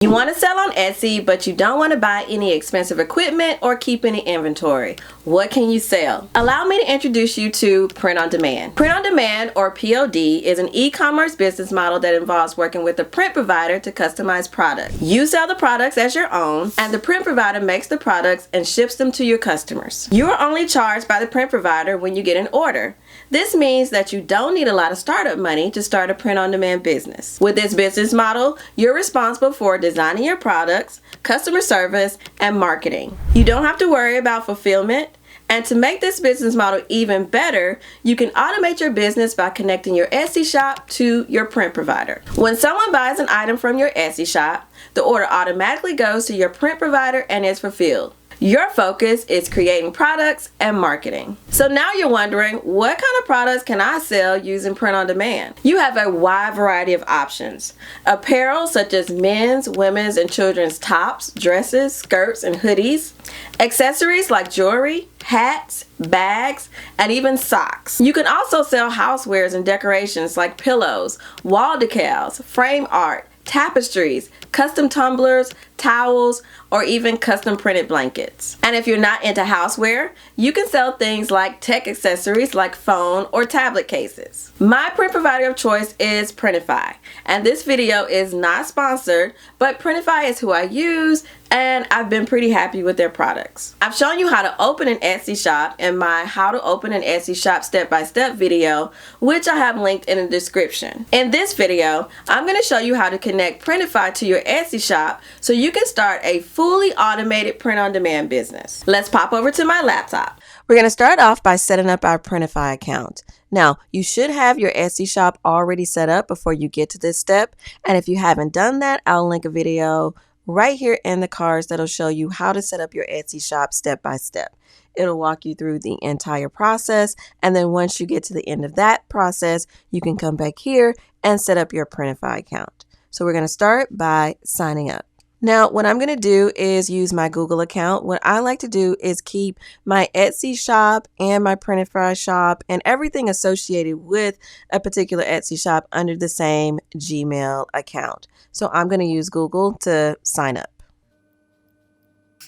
You want to sell on Etsy, but you don't want to buy any expensive equipment or keep any inventory. What can you sell? Allow me to introduce you to Print on Demand. Print on Demand, or POD, is an e-commerce business model that involves working with a print provider to customize products. You sell the products as your own, and the print provider makes the products and ships them to your customers. You are only charged by the print provider when you get an order. This means that you don't need a lot of startup money to start a print on demand business. With this business model, you're responsible for designing your products, customer service, and marketing. You don't have to worry about fulfillment. And to make this business model even better, you can automate your business by connecting your Etsy shop to your print provider. When someone buys an item from your Etsy shop, the order automatically goes to your print provider and is fulfilled. Your focus is creating products and marketing. So now you're wondering, what kind of products can I sell using Print on Demand? You have a wide variety of options. Apparel such as men's, women's, and children's tops, dresses, skirts, and hoodies. Accessories like jewelry, hats, bags, and even socks. You can also sell housewares and decorations like pillows, wall decals, frame art, tapestries, custom tumblers, towels, or even custom printed blankets. And if you're not into houseware, you can sell things like tech accessories like phone or tablet cases. My print provider of choice is Printify, and this video is not sponsored, but Printify is who I use, and I've been pretty happy with their products. I've shown you how to open an Etsy shop in my How to Open an Etsy Shop Step-by-Step video, which I have linked in the description. In this video, I'm going to show you how to connect Printify to your Etsy shop so you can start a fully automated print-on-demand business. Let's pop over to my laptop. We're going to start off by setting up our Printify account. Now, you should have your Etsy shop already set up before you get to this step, and if you haven't done that, I'll link a video right here in the cards that'll show you how to set up your Etsy shop step by step. It'll walk you through the entire process, and then once you get to the end of that process, you can come back here and set up your Printify account. So we're going to start by signing up. Now, what I'm going to do is use my Google account. What I like to do is keep my Etsy shop and my Printify shop and everything associated with a particular Etsy shop under the same Gmail account. So I'm going to use Google to sign up.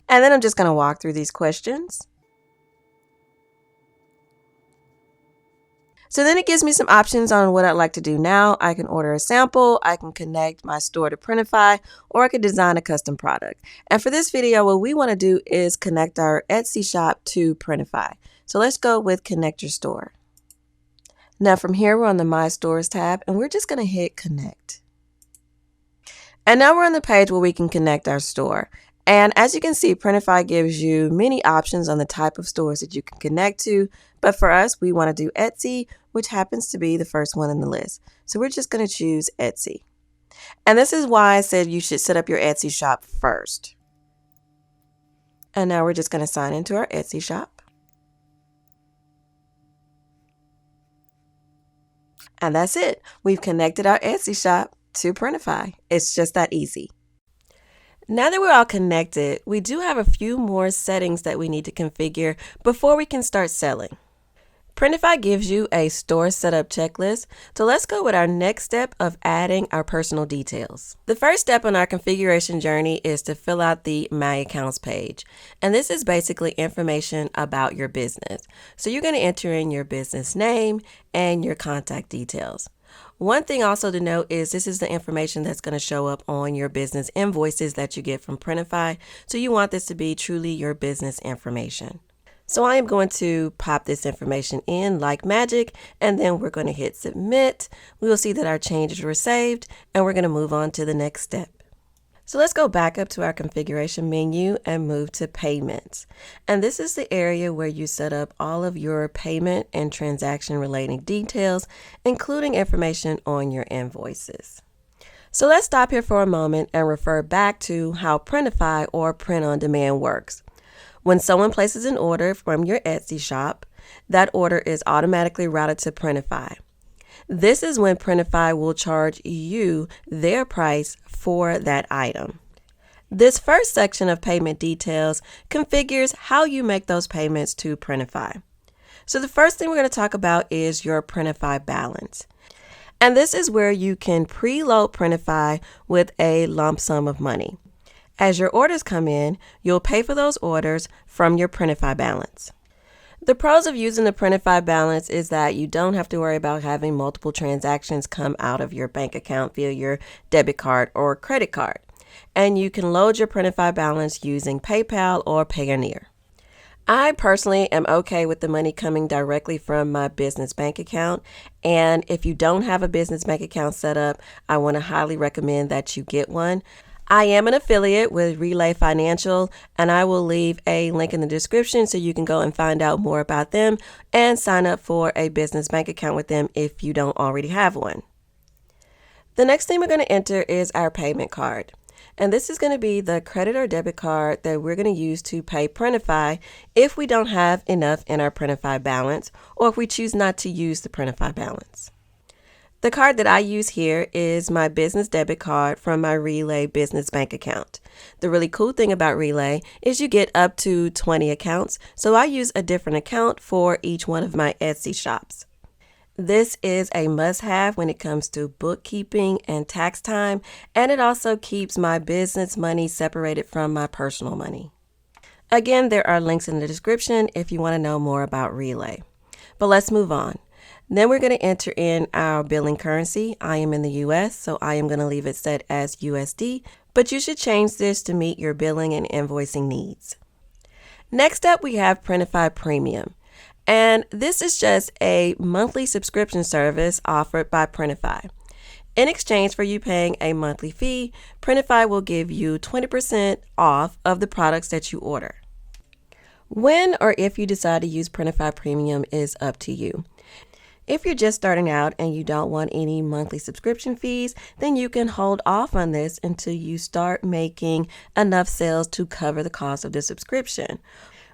And then I'm just going to walk through these questions. So then it gives me some options on what I'd like to do now. I can order a sample, I can connect my store to Printify, or I could design a custom product. And for this video, what we want to do is connect our Etsy shop to Printify. So let's go with Connect Your Store. Now from here, we're on the My Stores tab, and we're just going to hit Connect. And now we're on the page where we can connect our store. And as you can see, Printify gives you many options on the type of stores that you can connect to. But for us, we want to do Etsy, which happens to be the first one in the list. So we're just going to choose Etsy. And this is why I said you should set up your Etsy shop first. And now we're just going to sign into our Etsy shop. And that's it. We've connected our Etsy shop to Printify. It's just that easy. Now that we're all connected, we do have a few more settings that we need to configure before we can start selling. Printify gives you a store setup checklist, so let's go with our next step of adding our personal details. The first step on our configuration journey is to fill out the My Accounts page, and this is basically information about your business. So you're going to enter in your business name and your contact details. One thing also to note is this is the information that's going to show up on your business invoices that you get from Printify, so you want this to be truly your business information. So I am going to pop this information in like magic, and then we're going to hit submit. We will see that our changes were saved, and we're going to move on to the next step. So let's go back up to our configuration menu and move to payments. And this is the area where you set up all of your payment and transaction relating details, including information on your invoices. So let's stop here for a moment and refer back to how Printify or Print on Demand works. When someone places an order from your Etsy shop, that order is automatically routed to Printify. This is when Printify will charge you their price for that item. This first section of payment details configures how you make those payments to Printify. So the first thing we're going to talk about is your Printify Balance. And this is where you can preload Printify with a lump sum of money. As your orders come in, you'll pay for those orders from your Printify balance. The pros of using the Printify balance is that you don't have to worry about having multiple transactions come out of your bank account via your debit card or credit card. And you can load your Printify balance using PayPal or Payoneer. I personally am okay with the money coming directly from my business bank account. And if you don't have a business bank account set up, I want to highly recommend that you get one. I am an affiliate with Relay Financial, and I will leave a link in the description so you can go and find out more about them and sign up for a business bank account with them if you don't already have one. The next thing we're going to enter is our payment card. And this is going to be the credit or debit card that we're going to use to pay Printify if we don't have enough in our Printify balance or if we choose not to use the Printify balance. The card that I use here is my business debit card from my Relay business bank account. The really cool thing about Relay is you get up to 20 accounts, so I use a different account for each one of my Etsy shops. This is a must-have when it comes to bookkeeping and tax time, and it also keeps my business money separated from my personal money. Again, there are links in the description if you want to know more about Relay. But let's move on. Then we're going to enter in our billing currency. I am in the US, so I am going to leave it set as USD, but you should change this to meet your billing and invoicing needs. Next up, we have Printify Premium. And this is just a monthly subscription service offered by Printify. In exchange for you paying a monthly fee, Printify will give you 20% off of the products that you order. When or if you decide to use Printify Premium is up to you. If you're just starting out and you don't want any monthly subscription fees, then you can hold off on this until you start making enough sales to cover the cost of the subscription.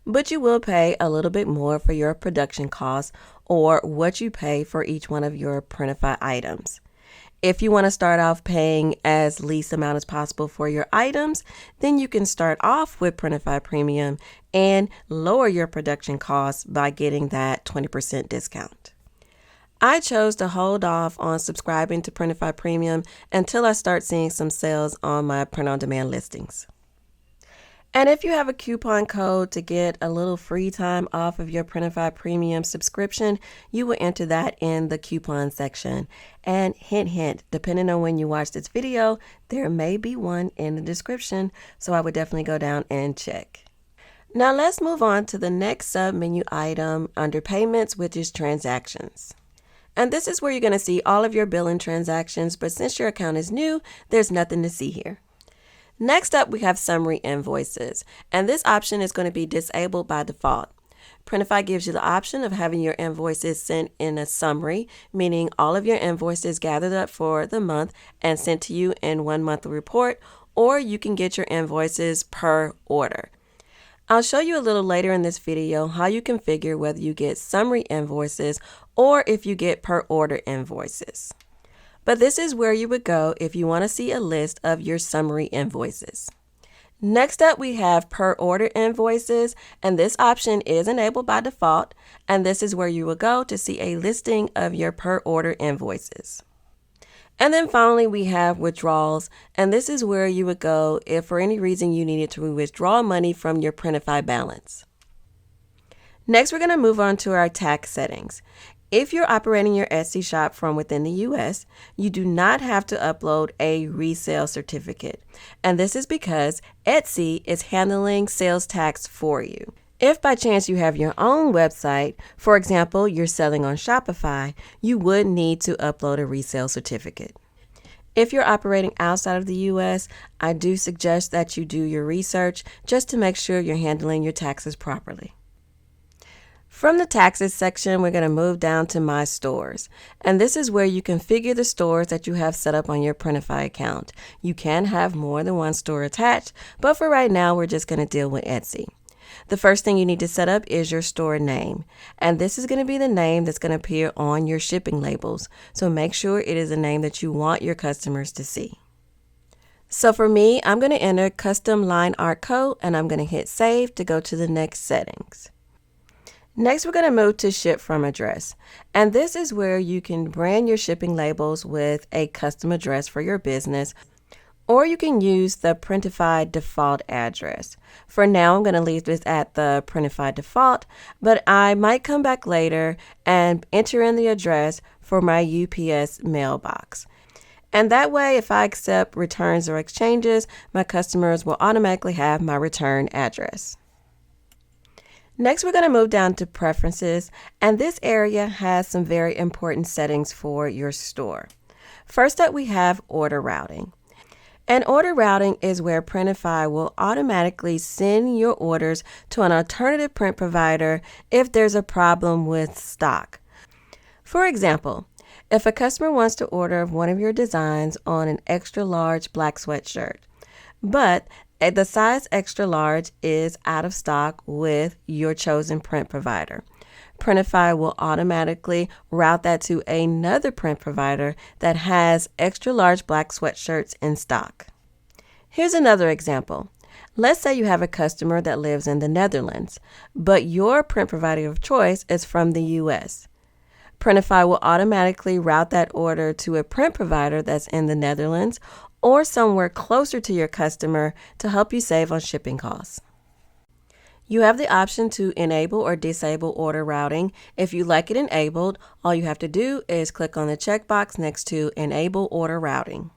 But you will pay a little bit more for your production costs or what you pay for each one of your Printify items. If you want to start off paying as least amount as possible for your items, then you can start off with Printify Premium and lower your production costs by getting that 20% discount. I chose to hold off on subscribing to Printify Premium until I start seeing some sales on my print-on-demand listings. And if you have a coupon code to get a little free time off of your Printify Premium subscription, you will enter that in the coupon section. And hint, hint, depending on when you watch this video, there may be one in the description, so I would definitely go down and check. Now let's move on to the next sub-menu item under payments, which is transactions. And this is where you're going to see all of your billing transactions, but since your account is new, there's nothing to see here. Next up, we have summary invoices, and this option is going to be disabled by default. Printify gives you the option of having your invoices sent in a summary, meaning all of your invoices gathered up for the month and sent to you in one monthly report, or you can get your invoices per order. I'll show you a little later in this video how you configure whether you get summary invoices or if you get per order invoices. But this is where you would go if you want to see a list of your summary invoices. Next up, we have per order invoices, and this option is enabled by default, and this is where you will go to see a listing of your per order invoices. And then finally, we have withdrawals, and this is where you would go if for any reason you needed to withdraw money from your Printify balance. Next, we're going to move on to our tax settings. If you're operating your Etsy shop from within the US, you do not have to upload a resale certificate. And this is because Etsy is handling sales tax for you. If by chance you have your own website, for example, you're selling on Shopify, you would need to upload a resale certificate. If you're operating outside of the US, I do suggest that you do your research just to make sure you're handling your taxes properly. From the taxes section, we're going to move down to My Stores. And this is where you configure the stores that you have set up on your Printify account. You can have more than one store attached, but for right now, we're just going to deal with Etsy. The first thing you need to set up is your store name. And this is going to be the name that's going to appear on your shipping labels. So make sure it is a name that you want your customers to see. So for me, I'm going to enter custom line art code and I'm going to hit save to go to the next settings. Next, we're going to move to ship from address. And this is where you can brand your shipping labels with a custom address for your business, or you can use the Printify default address. For now, I'm going to leave this at the Printify default, but I might come back later and enter in the address for my UPS mailbox. And that way, if I accept returns or exchanges, my customers will automatically have my return address. Next, we're going to move down to preferences, and this area has some very important settings for your store. First up, we have order routing. And order routing is where Printify will automatically send your orders to an alternative print provider if there's a problem with stock. For example, if a customer wants to order one of your designs on an extra large black sweatshirt, but the size extra large is out of stock with your chosen print provider, Printify will automatically route that to another print provider that has extra large black sweatshirts in stock. Here's another example. Let's say you have a customer that lives in the Netherlands, but your print provider of choice is from the US. Printify will automatically route that order to a print provider that's in the Netherlands or somewhere closer to your customer to help you save on shipping costs. You have the option to enable or disable order routing. If you like it enabled, all you have to do is click on the checkbox next to Enable Order Routing.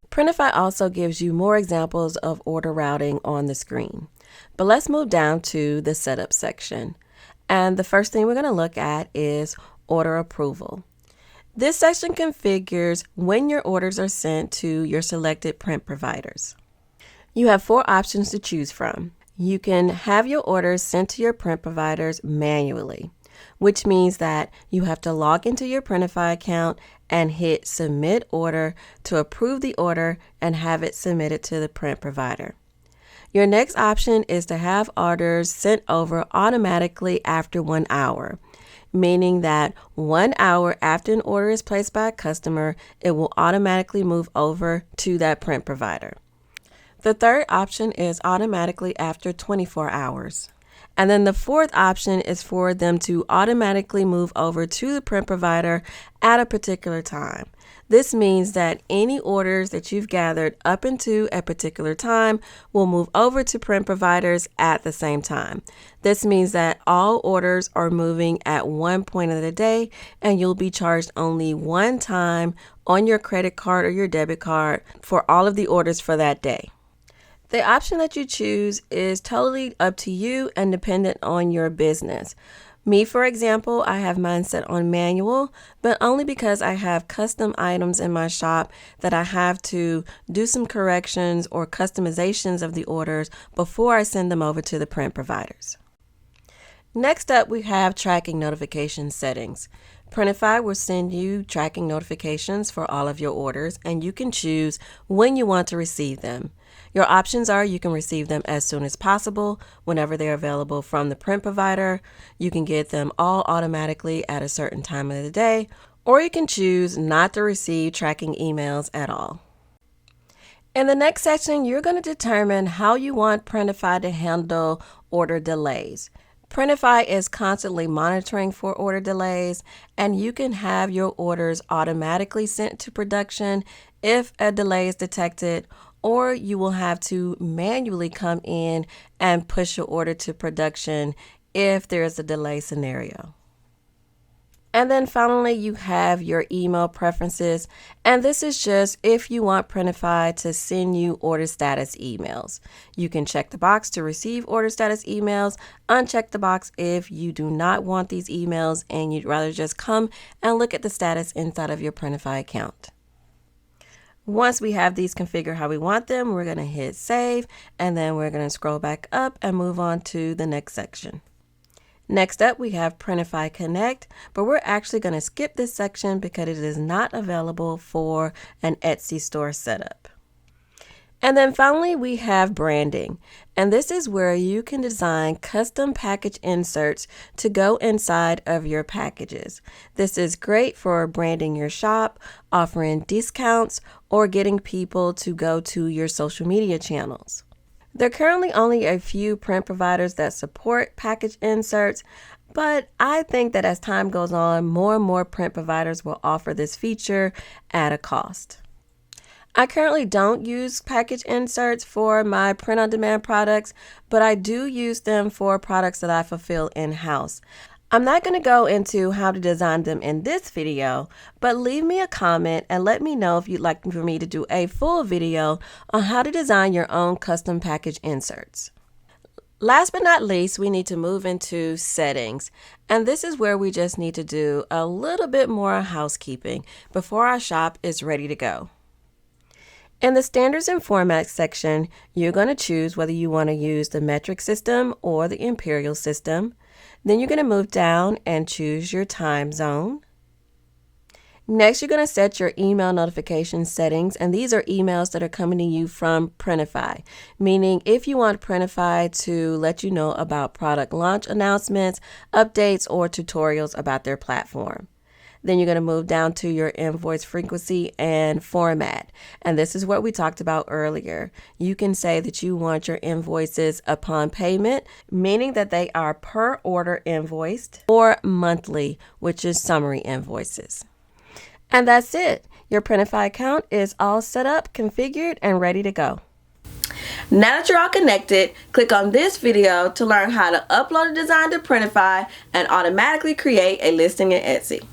Printify also gives you more examples of order routing on the screen. But let's move down to the Setup section. And the first thing we're going to look at is Order Approval. This section configures when your orders are sent to your selected print providers. You have 4 options to choose from. You can have your orders sent to your print providers manually, which means that you have to log into your Printify account and hit Submit Order to approve the order and have it submitted to the print provider. Your next option is to have orders sent over automatically after 1 hour, meaning that 1 hour after an order is placed by a customer, it will automatically move over to that print provider. The third option is automatically after 24 hours. And then the fourth option is for them to automatically move over to the print provider at a particular time. This means that any orders that you've gathered up into a particular time will move over to print providers at the same time. This means that all orders are moving at one point of the day, and you'll be charged only one time on your credit card or your debit card for all of the orders for that day. The option that you choose is totally up to you and dependent on your business. Me, for example, I have mine set on manual, but only because I have custom items in my shop that I have to do some corrections or customizations of the orders before I send them over to the print providers. Next up, we have tracking notification settings. Printify will send you tracking notifications for all of your orders, and you can choose when you want to receive them. Your options are you can receive them as soon as possible, whenever they're available from the print provider. You can get them all automatically at a certain time of the day, or you can choose not to receive tracking emails at all. In the next section, you're going to determine how you want Printify to handle order delays. Printify is constantly monitoring for order delays, and you can have your orders automatically sent to production if a delay is detected, or you will have to manually come in and push your order to production if there is a delay scenario. And then finally, you have your email preferences, and this is just if you want Printify to send you order status emails. You can check the box to receive order status emails, uncheck the box if you do not want these emails and you'd rather just come and look at the status inside of your Printify account. Once we have these configured how we want them, we're going to hit save, and then we're going to scroll back up and move on to the next section. Next up, we have Printify Connect, but we're actually going to skip this section because it is not available for an Etsy store setup. And then finally, we have branding, and this is where you can design custom package inserts to go inside of your packages. This is great for branding your shop, offering discounts, or getting people to go to your social media channels. There are currently only a few print providers that support package inserts. but I think that as time goes on, more and more print providers will offer this feature at a cost. I currently don't use package inserts for my print-on-demand products, but I do use them for products that I fulfill in-house. I'm not going to go into how to design them in this video, but leave me a comment and let me know if you'd like for me to do a full video on how to design your own custom package inserts. Last but not least, we need to move into settings, and this is where we just need to do a little bit more housekeeping before our shop is ready to go. In the standards and formats section, you're going to choose whether you want to use the metric system or the imperial system. Then you're going to move down and choose your time zone. Next, you're going to set your email notification settings, and these are emails that are coming to you from Printify, meaning if you want Printify to let you know about product launch announcements, updates, or tutorials about their platform. Then you're going to move down to your invoice frequency and format. And this is what we talked about earlier. You can say that you want your invoices upon payment, meaning that they are per order invoiced, or monthly, which is summary invoices. And that's it. Your Printify account is all set up, configured, and ready to go. Now that you're all connected, click on this video to learn how to upload a design to Printify and automatically create a listing in Etsy.